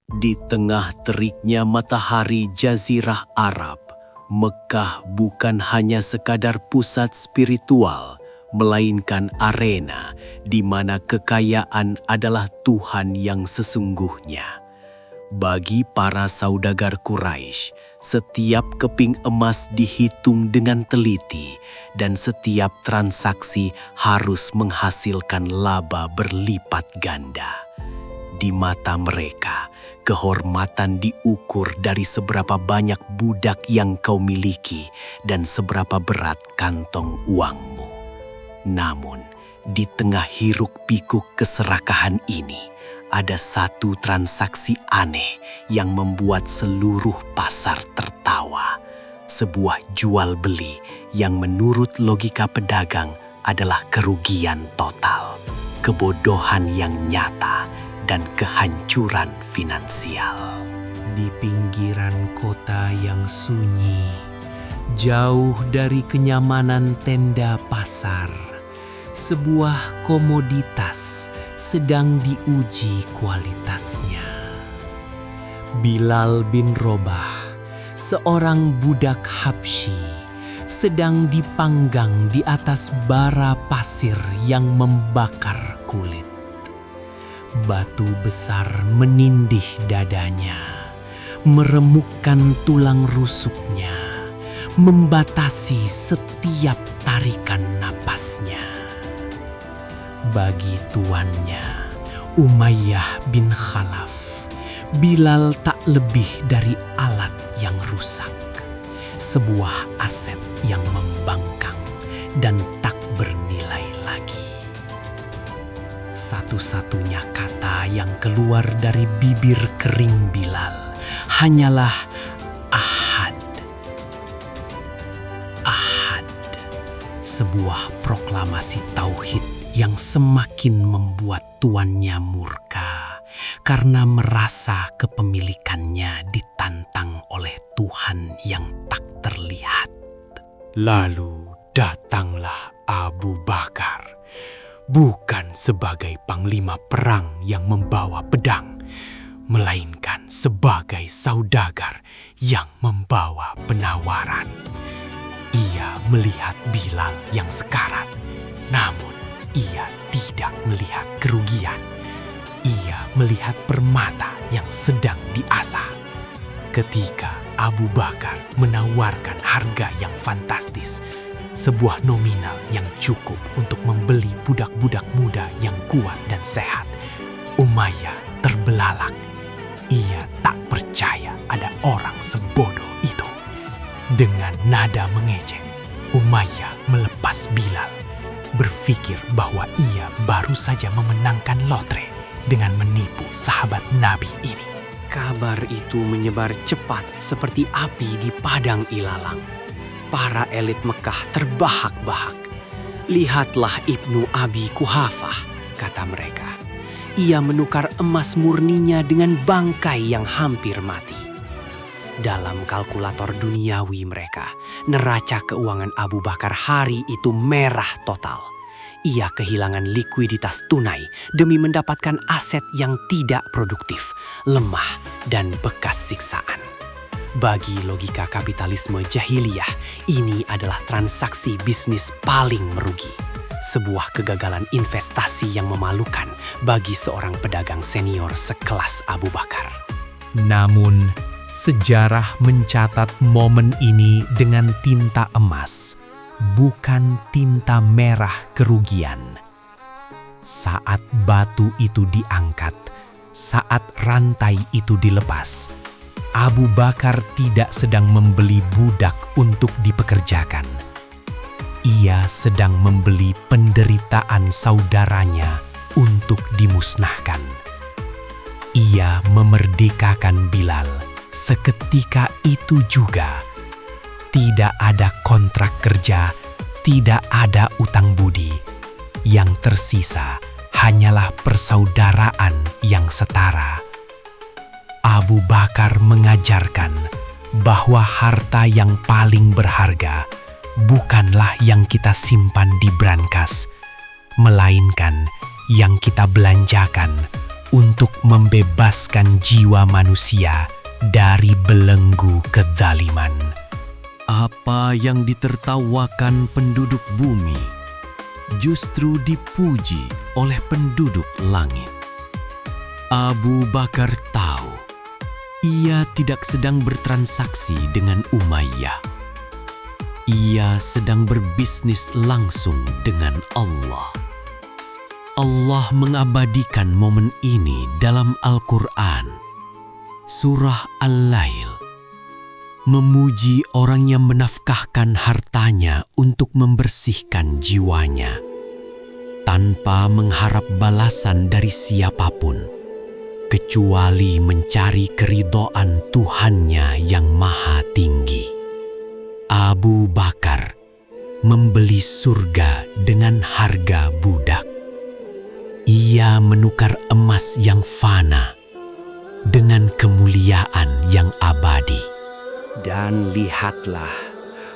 Di tengah teriknya matahari Jazirah Arab, Mekah bukan hanya sekadar pusat spiritual, melainkan arena di mana kekayaan adalah Tuhan yang sesungguhnya. Bagi para saudagar Quraisy, setiap keping emas dihitung dengan teliti dan setiap transaksi harus menghasilkan laba berlipat ganda. Di mata mereka, kehormatan diukur dari seberapa banyak budak yang kau miliki dan seberapa berat kantong uangmu. Namun, di tengah hiruk-pikuk keserakahan ini, ada satu transaksi aneh yang membuat seluruh pasar tertawa. Sebuah jual beli yang menurut logika pedagang adalah kerugian total, kebodohan yang nyata, dan kehancuran finansial. Di pinggiran kota yang sunyi, jauh dari kenyamanan tenda pasar, sebuah komoditas sedang diuji kualitasnya. Bilal bin Robah, seorang budak Habsyi, sedang dipanggang di atas bara pasir yang membakar kulit. Batu besar menindih dadanya, meremukkan tulang rusuknya, membatasi setiap tarikan napasnya. Bagi tuannya, Umayyah bin Khalaf, Bilal tak lebih dari alat yang rusak, sebuah aset yang membangkang dan tak bernilai lagi. Satu-satunya kata yang keluar dari bibir kering Bilal hanyalah Ahad. Ahad, sebuah proklamasi tauhid yang semakin membuat tuannya murka karena merasa kepemilikannya ditantang oleh Tuhan yang tak terlihat. Lalu datanglah Abu Bakar, bukan sebagai panglima perang yang membawa pedang, melainkan sebagai saudagar yang membawa penawaran. Ia melihat Bilal yang sekarat, namun ia tidak melihat kerugian. Ia melihat permata yang sedang diasah. Ketika Abu Bakar menawarkan harga yang fantastis, sebuah nominal yang cukup untuk membeli budak-budak muda yang kuat dan sehat, Umayyah terbelalak. Ia tak percaya ada orang sebodoh itu. Dengan nada mengejek, Umayyah melepas Bilal, berpikir bahwa ia baru saja memenangkan lotre dengan menipu sahabat Nabi ini. Kabar itu menyebar cepat seperti api di padang ilalang. Para elit Mekah terbahak-bahak. "Lihatlah Ibnu Abi Kuhafah," kata mereka. "Ia menukar emas murninya dengan bangkai yang hampir mati." Dalam kalkulator duniawi mereka, neraca keuangan Abu Bakar hari itu merah total. Ia kehilangan likuiditas tunai demi mendapatkan aset yang tidak produktif, lemah, dan bekas siksaan. Bagi logika kapitalisme jahiliyah, ini adalah transaksi bisnis paling merugi. Sebuah kegagalan investasi yang memalukan bagi seorang pedagang senior sekelas Abu Bakar. Namun, sejarah mencatat momen ini dengan tinta emas, bukan tinta merah kerugian. Saat batu itu diangkat, saat rantai itu dilepas, Abu Bakar tidak sedang membeli budak untuk dipekerjakan. Ia sedang membeli penderitaan saudaranya untuk dimusnahkan. Ia memerdekakan Bilal. Seketika itu juga, tidak ada kontrak kerja, tidak ada utang budi. Yang tersisa hanyalah persaudaraan yang setara. Abu Bakar mengajarkan bahwa harta yang paling berharga bukanlah yang kita simpan di brankas, melainkan yang kita belanjakan untuk membebaskan jiwa manusia dari belenggu kezaliman. Apa yang ditertawakan penduduk bumi justru dipuji oleh penduduk langit. Abu Bakar tahu ia tidak sedang bertransaksi dengan Umayyah. Ia sedang berbisnis langsung dengan Allah. Allah mengabadikan momen ini dalam Al-Quran, Surah Al-Lail, memuji orang yang menafkahkan hartanya untuk membersihkan jiwanya, tanpa mengharap balasan dari siapapun, kecuali mencari keridhaan Tuhannya yang Maha Tinggi. Abu Bakar membeli surga dengan harga budak. Ia menukar emas yang fana dengan kemuliaan yang abadi. Dan lihatlah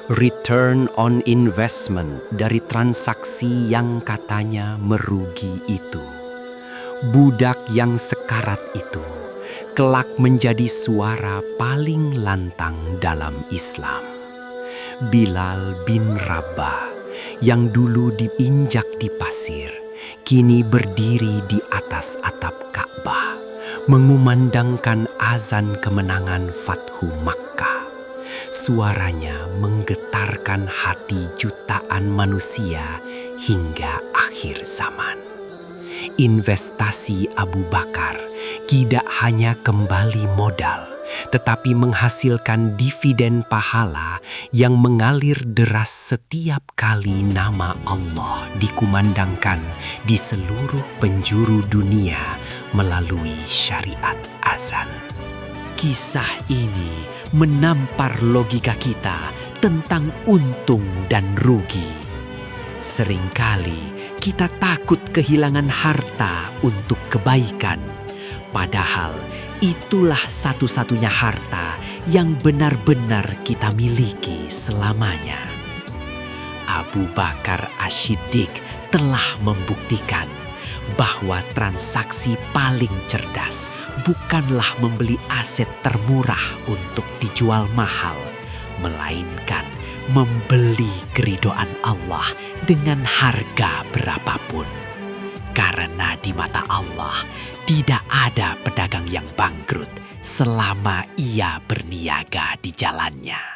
return on investment dari transaksi yang katanya merugi itu. Budak yang sekarat itu kelak menjadi suara paling lantang dalam Islam. Bilal bin Rabah yang dulu diinjak di pasir, kini berdiri di atas atap Ka'bah, mengumandangkan azan kemenangan Fathu Makkah. Suaranya menggetarkan hati jutaan manusia hingga akhir zaman. Investasi Abu Bakar tidak hanya kembali modal, tetapi menghasilkan dividen pahala yang mengalir deras setiap kali nama Allah dikumandangkan di seluruh penjuru dunia melalui syariat azan. Kisah ini menampar logika kita tentang untung dan rugi. Seringkali kita takut kehilangan harta untuk kebaikan, padahal itulah satu-satunya harta yang benar-benar kita miliki selamanya. Abu Bakar As-Siddiq telah membuktikan bahwa transaksi paling cerdas bukanlah membeli aset termurah untuk dijual mahal, melainkan membeli keridhaan Allah dengan harga berapapun. Karena di mata Allah tidak ada pedagang yang bangkrut selama ia berniaga di jalannya.